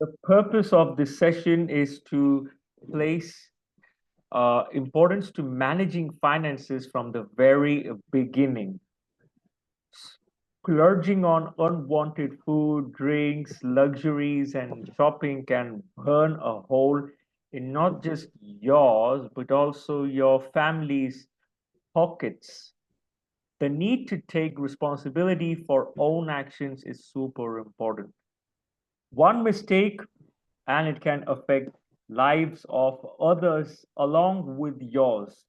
The purpose of this session is to place importance to managing finances from the very beginning. Splurging on unwanted food, drinks, luxuries, and shopping can burn a hole in not just yours, but also your family's pockets. The need to take responsibility for own actions is super important. One mistake and it can affect lives of others along with yours.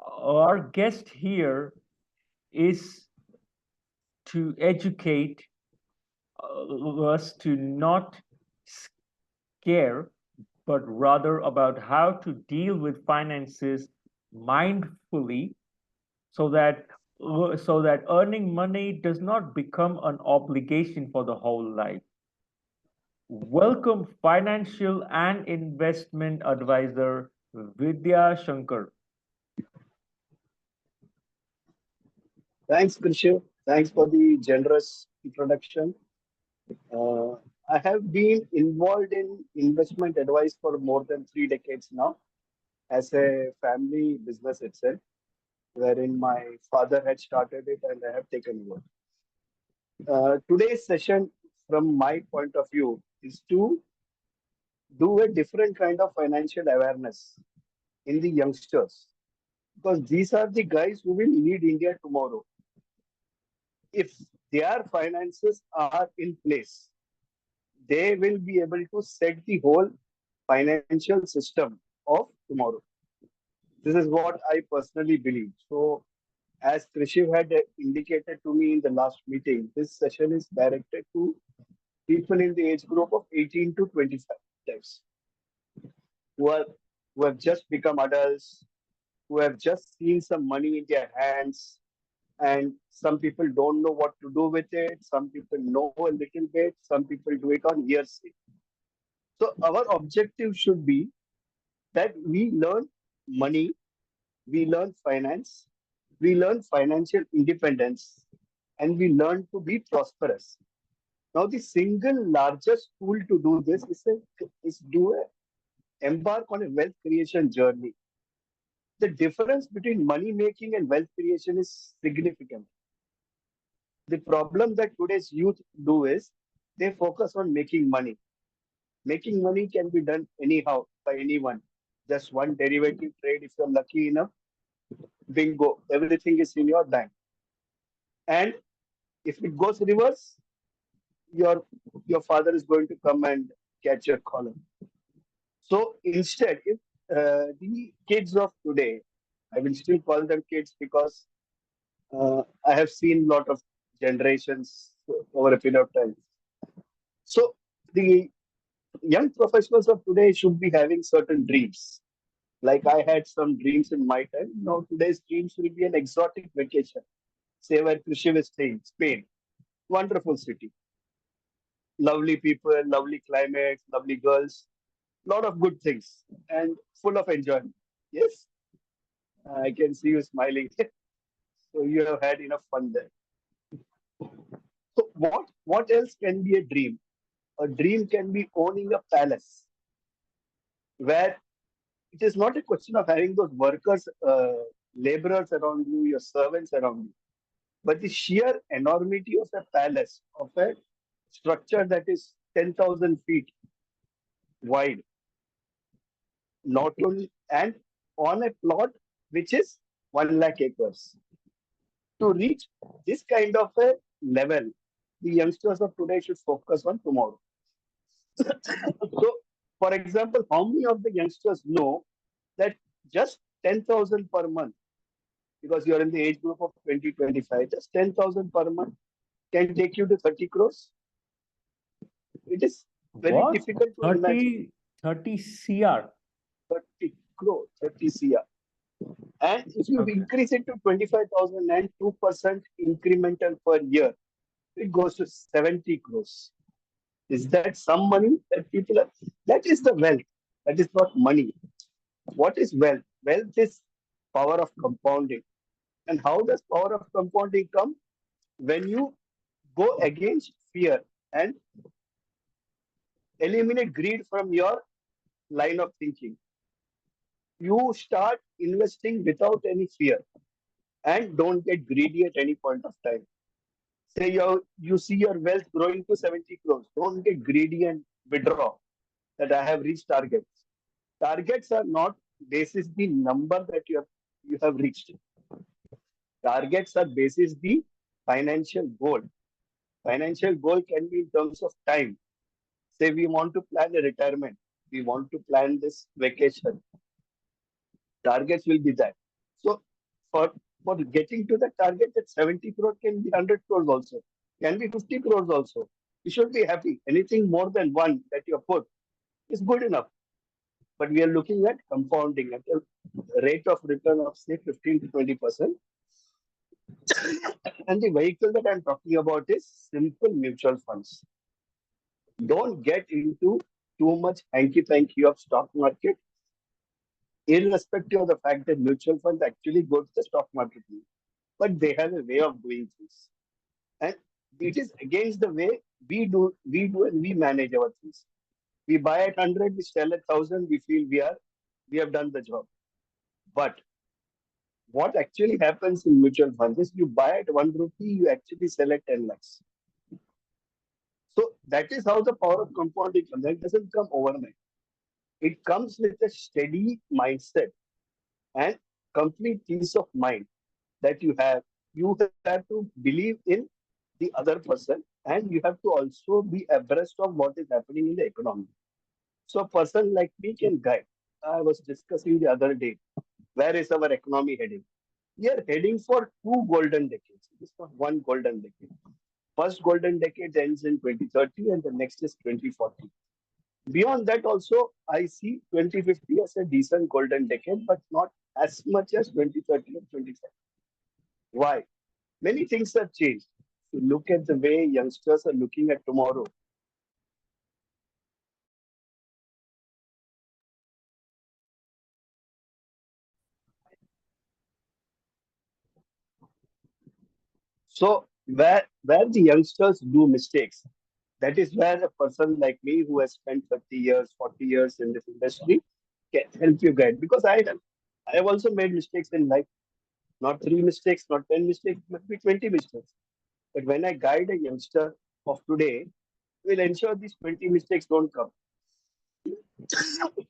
Our guest here is to educate us to not scare, but rather about how to deal with finances mindfully so that earning money does not become an obligation for the whole life. Welcome, financial and investment advisor Vidyashankar. Thanks, Krishu. Thanks for the generous introduction. Uh, I have been involved in investment advice for more than 3 decades now as a family business itself, wherein my father had started it and I have taken over. Today's session, from my point of view, is to do a different kind of financial awareness in the youngsters because these are the guys who will lead India tomorrow. If their finances are in place, they will be able to set the whole financial system of tomorrow. This is what I personally believe. So, as Krishiv had indicated to me in the last meeting, this session is directed to people in the age group of 18 to 25 types who are who have just become adults, who have just seen some money in their hands, and some people don't know what to do with it. Some people know a little bit. Some people do it on hearsay. So our objective should be that we learn money, we learn finance, we learn financial independence, and we learn to be prosperous. Now, the single largest tool to do this is embark on a wealth creation journey. The difference between money making and wealth creation is significant. The problem that today's youth do is they focus on making money. Making money can be done anyhow by anyone. Just one derivative trade if you're lucky enough, bingo, everything is in your bank. And if it goes reverse, your your father is going to come and catch your collar. So instead, if the kids of today, I will still call them kids because I have seen a lot of generations over a period of time. So the young professionals of today should be having certain dreams. Like I had some dreams in my time. Now today's dreams will be an exotic vacation. Say where Krishiv is staying, Spain. Wonderful city. Lovely people, lovely climate, lovely girls. Lot of good things and full of enjoyment. Yes, I can see you smiling. So you have had enough fun there. So what else can be a dream? A dream can be owning a palace where it is not a question of having those workers, laborers around you, your servants around you, but the sheer enormity of a palace, of a structure that is 10,000 feet wide, not only and on a plot which is 1 lakh acres. To reach this kind of a level, the youngsters of today should focus on tomorrow. So, for example, how many of the youngsters know that just 10,000 per month, because you're in the age group of 2025, just 10,000 per month can take you to 30 crores? It is very What? difficult to imagine. 30 CR. 30 crore, 30 CR. And if you Okay. increase it to 25,000 and 2% incremental per year, it goes to 70 crores. Is that some money that people have? That is the wealth. That is not money. What is wealth? Wealth is power of compounding. And how does power of compounding come? When you go against fear and Eliminate greed from your line of thinking. You start investing without any fear and don't get greedy at any point of time. Say you see your wealth growing to 70 crores. Don't get greedy and withdraw that I have reached targets. Targets are not basis the number that you have reached. Targets are basis the financial goal. Financial goal can be in terms of time. Say we want to plan a retirement. We want to plan this vacation. Targets will be that. So for for getting to the target, that 70 crore can be 100 crores also, can be 50 crores also. You should be happy. Anything more than one that you have put is good enough. But we are looking at compounding at a rate of return of say 15 to 20%. And the vehicle that I'm talking about is simple mutual funds. Don't get into too much hanky panky of stock market, irrespective of the fact that mutual funds actually go to the stock market. But they have a way of doing things. And it is against the way we do and we manage our things. We buy at 100, we sell at 1,000, we feel we have done the job. But what actually happens in mutual funds is you buy at 1 rupee, you actually sell at 10 lakhs. So that is how the power of compounding comes. That doesn't come overnight. It comes with a steady mindset and complete peace of mind that you have. You have to believe in the other person and you have to also be abreast of what is happening in the economy. So a person like me can guide. I was discussing the other day, where is our economy heading? We are heading for two golden decades. It's not one golden decade. First golden decade ends in 2030 and the next is 2040. Beyond that also, I see 2050 as a decent golden decade, but not as much as 2030 and 2040. Why? Many things have changed. If you look at the way youngsters are looking at tomorrow. So where the youngsters do mistakes, that is where a person like me who has spent 30 years, 40 years in this industry can help you guide. Because I have also made mistakes in life. Not three mistakes, not 10 mistakes, maybe 20 mistakes. But when I guide a youngster of today, will ensure these 20 mistakes don't come.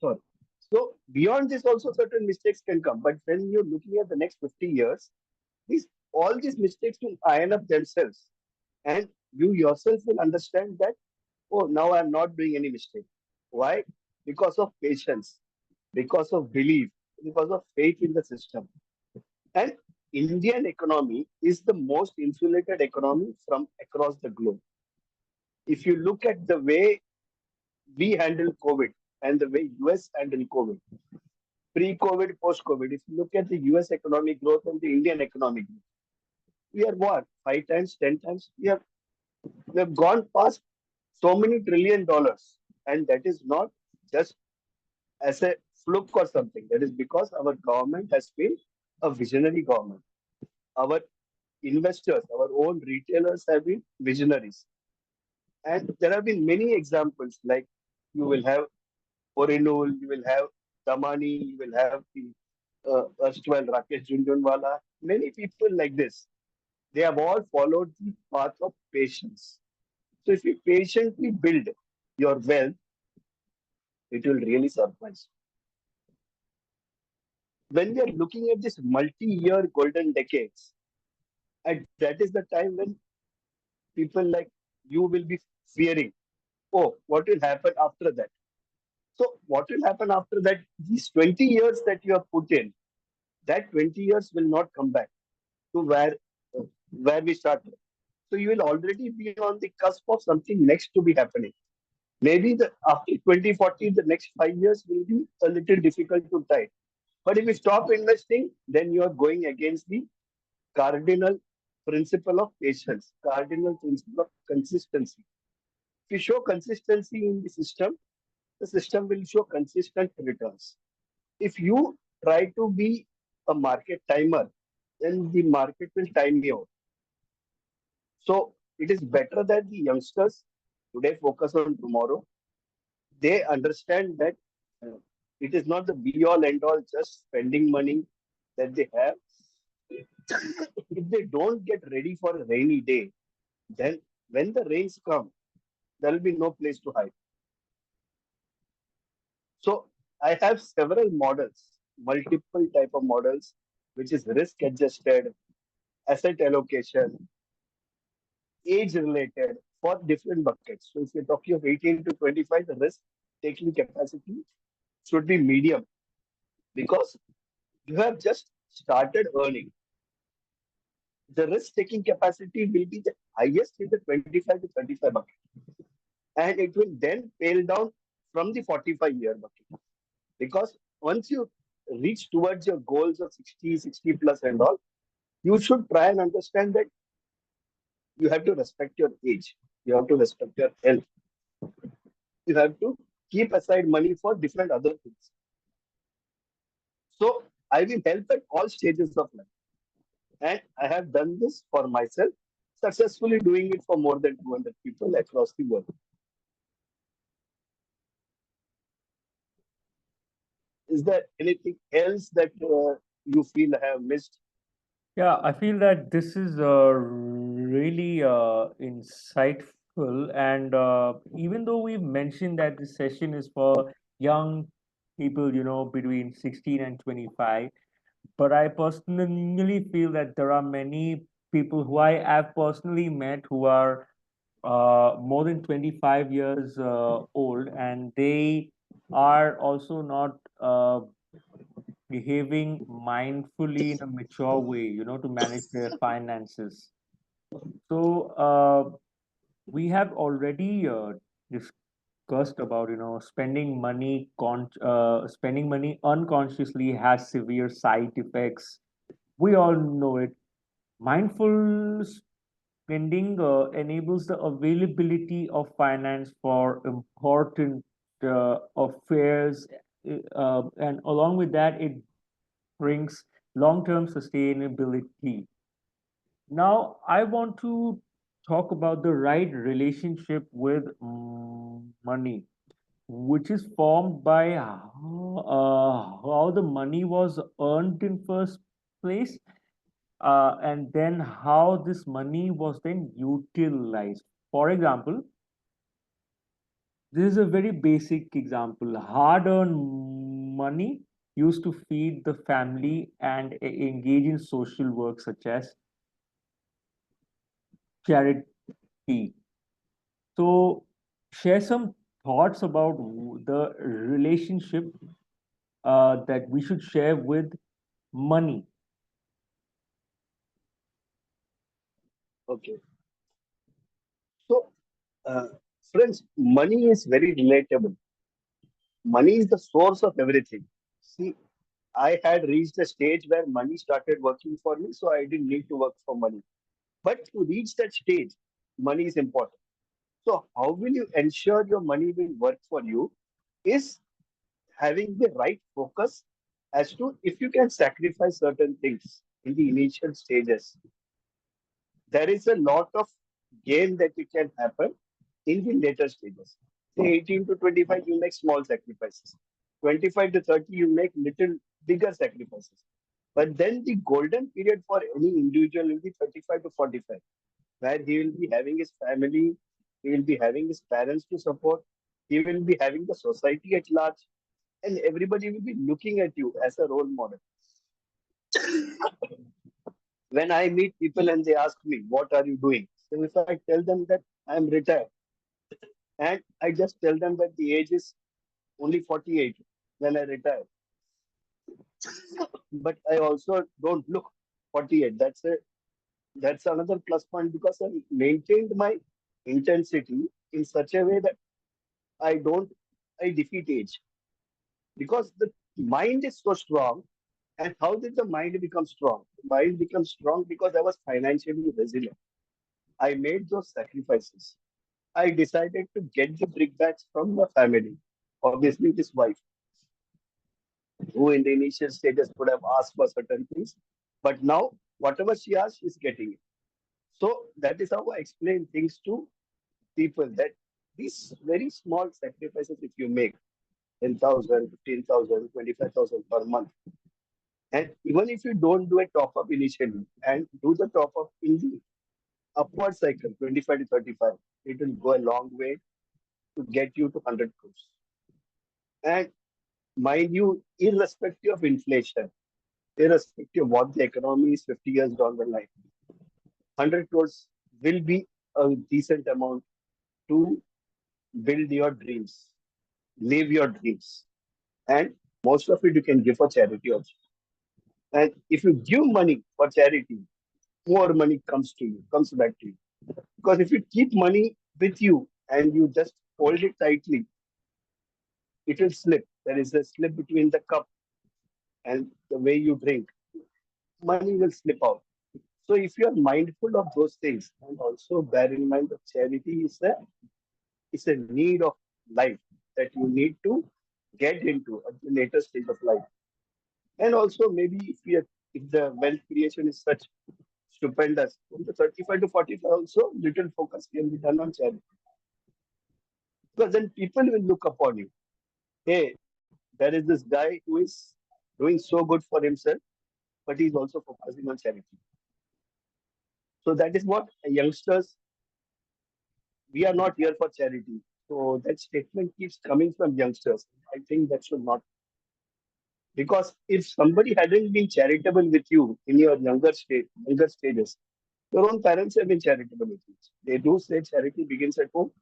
Sorry. So beyond this, also certain mistakes can come. But when you're looking at the next 50 years, these all these mistakes will iron up themselves. And you yourself will understand that, oh, now I'm not doing any mistake. Why? Because of patience, because of belief, because of faith in the system. And Indian economy is the most insulated economy from across the globe. If you look at the way we handle COVID and the way US handled COVID, pre-COVID, post-COVID, if you look at the US economic growth and the Indian economic growth, we are what? 5 times, 10 times? We have gone past so many trillion dollars. And that is not just as a fluke or something. That is because our government has been a visionary government. Our investors, our own retailers have been visionaries. And there have been many examples like you will have Orinul, you will have Damani, you will have the erstwhile Rakesh Jhunjhunwala, many people like this. They have all followed the path of patience. So if you patiently build your wealth, it will really surprise. When we are looking at this multi-year golden decades, and that is the time when people like you will be fearing, oh, what will happen after that? So what will happen after that? These 20 years that you have put in, that 20 years will not come back to where we started. So you will already be on the cusp of something next to be happening. Maybe after 2040, the next 5 years will be a little difficult to tie. But if you stop investing, then you are going against the cardinal principle of patience, cardinal principle of consistency. If you show consistency in the system will show consistent returns. If you try to be a market timer, then the market will time you out. So it is better that the youngsters today focus on tomorrow. they understand that uh, it is not the be all end all just spending money that they have. If they don't get ready for a rainy day, then when the rains come, there will be no place to hide. So I have several models, multiple type of models, which is risk adjusted, asset allocation, age related for different buckets. So if you're talking of 18 to 25, the risk taking capacity should be medium because you have just started earning. The risk taking capacity will be the highest in the 25 to 35 bucket, and it will then pale down from the 45-year bucket. Because once you reach towards your goals of 60, 60 plus and all, you should try and understand that you have to respect your age, you have to respect your health, you have to keep aside money for different other things. So I will help at all stages of life. And I have done this for myself, successfully doing it for more than 200 people across the world. Is there anything else that you feel I have missed? Yeah, I feel that this is really insightful. And even though we've mentioned that this session is for young people, between 16 and 25, but I personally feel that there are many people who I have personally met who are more than 25 years old, and they are also not behaving mindfully in a mature way, to manage their finances. So we have already discussed about, spending money unconsciously has severe side effects. We all know it. Mindful spending enables the availability of finance for important affairs, and along with that, it brings long-term sustainability. Now, I want to talk about the right relationship with money, which is formed by how the money was earned in first place, and then how this money was then utilized. For example, this is a very basic example. Hard-earned money used to feed the family and engage in social work such as charity. So, share some thoughts about the relationship that we should share with money. Okay. So, uh, friends, money is very relatable. Money is the source of everything. See, I had reached a stage where money started working for me, so I didn't need to work for money. But to reach that stage, money is important. So, how will you ensure your money will work for you? Is having the right focus as to if you can sacrifice certain things in the initial stages. There is a lot of gain that it can happen in the later stages. Say 18 to 25, you make small sacrifices. 25 to 30, you make little bigger sacrifices. But then the golden period for any individual will be 35 to 45, where he will be having his family, he will be having his parents to support, he will be having the society at large, and everybody will be looking at you as a role model. When I meet people and they ask me, what are you doing? So if I tell them that I'm retired and I just tell them that the age is only 48 when I retire, but I also don't look 48. That's another plus point because I maintained my intensity in such a way that I don't I defeat age because the mind is so strong. And how did the mind become strong? The mind becomes strong because I was financially resilient. I made those sacrifices. I decided to get the brickbats from the family. Obviously, his wife, who in the initial stages could have asked for certain things, but now whatever she asks, she's getting it. So that is how I explain things to people that these very small sacrifices, if you make 10,000, 15,000, 25,000 per month, and even if you don't do a top up initially and do the top up in the upward cycle, 25 to 35, it will go a long way to get you to 100 crores. And mind you, irrespective of inflation, irrespective of what the economy is 50 years down the line, 100 crores will be a decent amount to build your dreams, live your dreams. And most of it you can give for charity also. And if you give money for charity, more money comes to you, comes back to you. Because if you keep money with you and you just hold it tightly, it will slip. There is a slip between the cup and the way you drink. Money will slip out. So if you are mindful of those things, and also bear in mind that charity is a need of life that you need to get into at the later stage of life. And also maybe if the wealth creation is such stupendous, from the 35 to 45 also little focus can be done on charity. Because then people will look upon you. Hey, there is this guy who is doing so good for himself, but he's also focusing on charity. So that is what youngsters, we are not here for charity. So that statement keeps coming from youngsters. I think that should not. Because if somebody hadn't been charitable with you in your younger stages, your own parents have been charitable with you. They do say charity begins at home.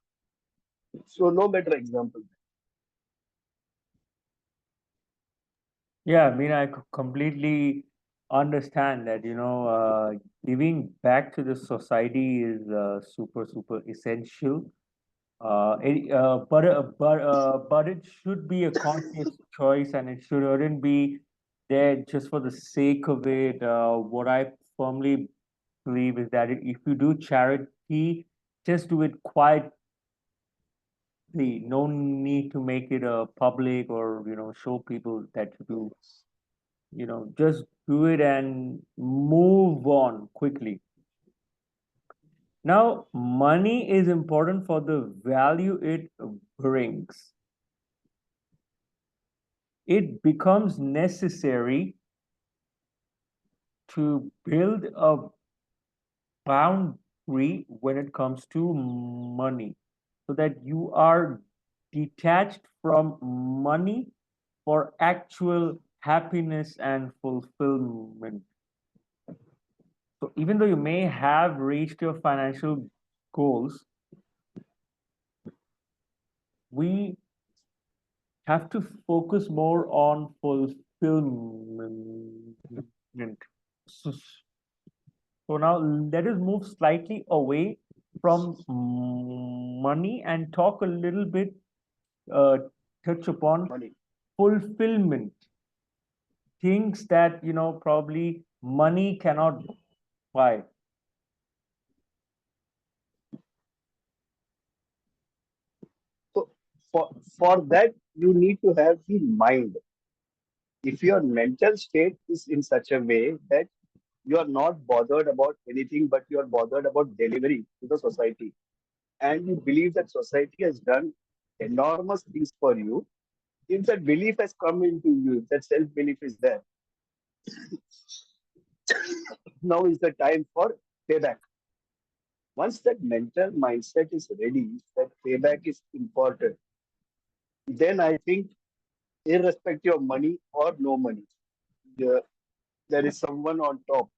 So no better example. Yeah, I mean, I completely understand that, giving back to the society is super, super essential. But it should be a conscious choice, and it shouldn't be there just for the sake of it. What I firmly believe is that if you do charity, just do it quietly. No need to make it public, or show people that you do. Just do it and move on quickly. Now, money is important for the value it brings. It becomes necessary to build a boundary when it comes to money, so that you are detached from money for actual happiness and fulfillment. So even though you may have reached your financial goals, we have to focus more on fulfillment. So, so now let us move slightly away from money and talk a little bit, uh, touch upon Money. fulfillment, things that probably money cannot buy. So for that, you need to have the mind. If your mental state is in such a way that you are not bothered about anything, but you are bothered about delivery to the society, and you believe that society has done enormous things for you, if that belief has come into you, if that self belief is there, now is the time for payback. Once that mental mindset is ready, that payback is important, then I think, irrespective of money or no money, there, there is someone on top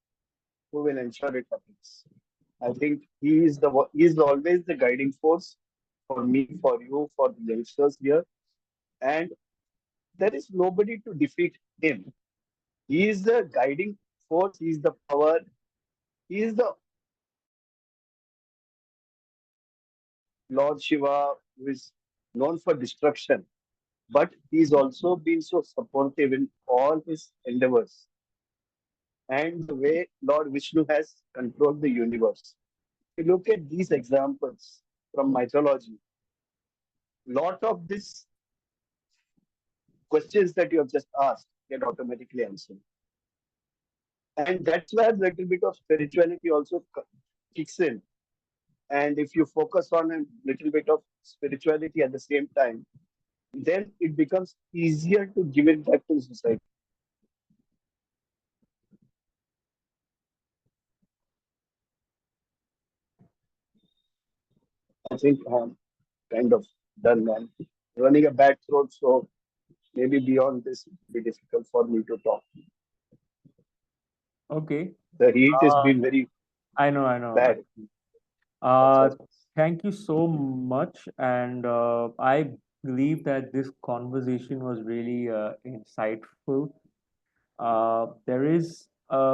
who will ensure it happens. I think he is always the guiding force for me, for you, for the youngsters here, and there is nobody to defeat him. He is the guiding force. He is the power. He is the Lord Shiva, who is known for destruction, but he's also been so supportive in all his endeavors. And the way Lord Vishnu has controlled the universe. If you look at these examples from mythology, lot of these questions that you have just asked get automatically answered. And that's where a little bit of spirituality also kicks in. And if you focus on a little bit of spirituality at the same time, then it becomes easier to give it back to the society. I think I'm kind of done, man. Running a bad throat, so maybe beyond this, it will be difficult for me to talk. Okay. The heat has Uh, been very I know, I know. bad. That's Uh, why. Thank you so much, and I believe that this conversation was really insightful. There is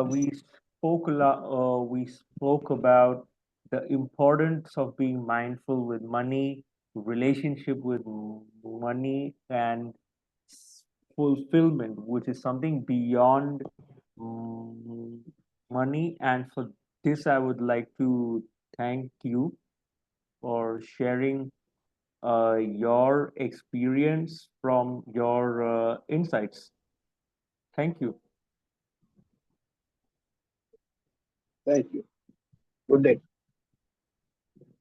we spoke about the importance of being mindful with money, relationship with money, and fulfillment, which is something beyond mm, money. And for this, I would like to thank you for sharing your experience from your insights. Thank you. Thank you. Good day.